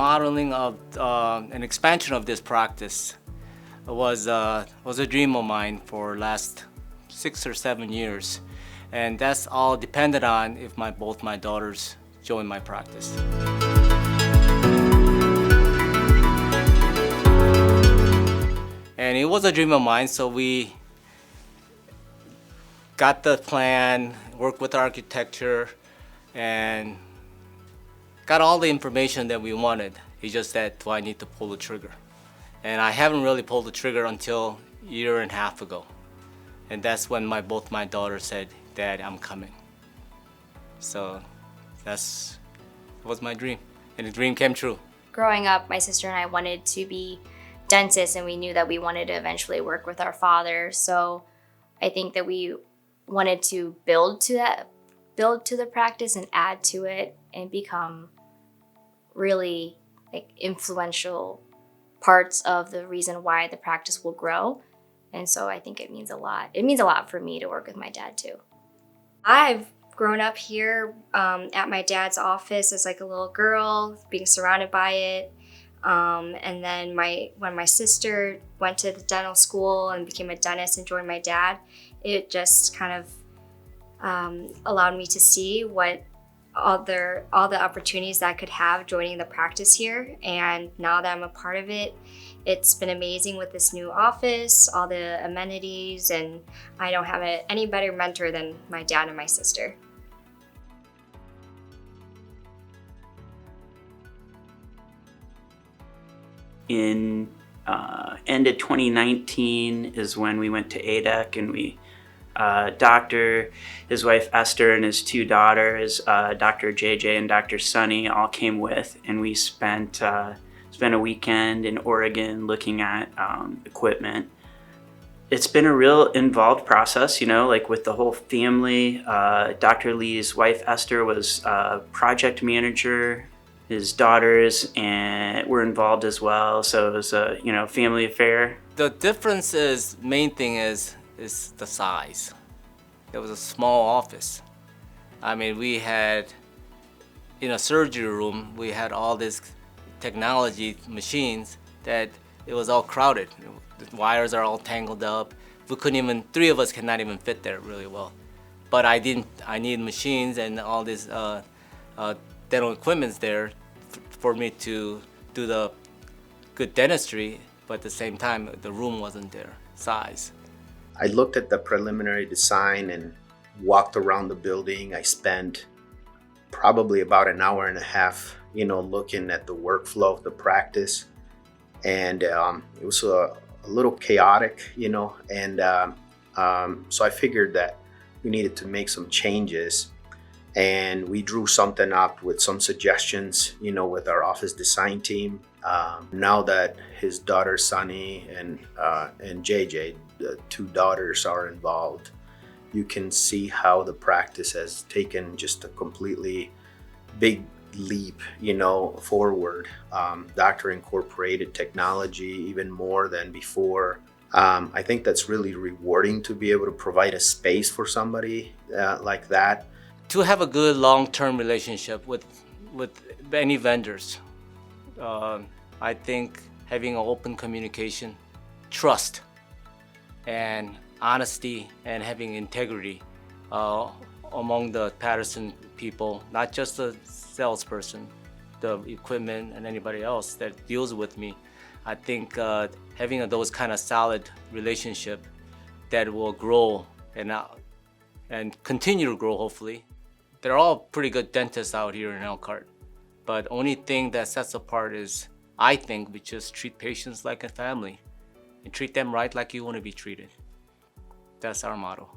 remodeling of an expansion of this practice was a dream of mine for last 6 or 7 years, and that's all depended on if both my daughters join my practice. And it was a dream of mine, so we got the plan, worked with architecture, and got all the information that we wanted. It's just that, do I need to pull the trigger? And I haven't really pulled the trigger until a year and a half ago. And that's when both my daughters said, Dad, I'm coming. So that was my dream, and the dream came true. Growing up, my sister and I wanted to be dentists, and we knew that we wanted to eventually work with our father. So I think that we wanted to build to the practice and add to it and become really influential parts of the reason why the practice will grow. And so I think it means a lot. It means a lot for me to work with my dad too. I've grown up here at my dad's office as a little girl, being surrounded by it. And then when my sister went to the dental school and became a dentist and joined my dad, it just kind of allowed me to see what all the opportunities that I could have joining the practice here. And now that I'm a part of it, it's been amazing with this new office, all the amenities, and I don't have any better mentor than my dad and my sister. In end of 2019 is when we went to ADEC, and Doctor, his wife Esther, and his 2 daughters, Dr. JJ and Dr. Sunny, all came with, and we spent a weekend in Oregon looking at equipment. It's been a real involved process, with the whole family. Dr. Lee's wife Esther was project manager. His daughters were involved as well, so it was a family affair. The difference main thing is the size. It was a small office. I mean, we had, in a surgery room, we had all this technology machines that it was all crowded. The wires are all tangled up. We couldn't even, 3 of us cannot even fit there really well. But I need machines and all this dental equipment's there for me to do the good dentistry, but at the same time, the room wasn't there, size. I looked at the preliminary design and walked around the building. I spent probably about an hour and a half, looking at the workflow of the practice. And it was a little chaotic, and so I figured that we needed to make some changes. And we drew something up with some suggestions, with our office design team. Now that his daughter Sunny and JJ, the 2 daughters, are involved, you can see how the practice has taken just a completely big leap, forward. Doctor incorporated technology even more than before. I think that's really rewarding to be able to provide a space for somebody like that. To have a good long-term relationship with any vendors, I think having an open communication, trust, and honesty, and having integrity among the Patterson people, not just the salesperson, the equipment, and anybody else that deals with me. I think having those kind of solid relationship that will grow and continue to grow, hopefully. They're all pretty good dentists out here in Elkhart, but only thing that sets apart is, I think, we just treat patients like a family and treat them right like you want to be treated. That's our motto.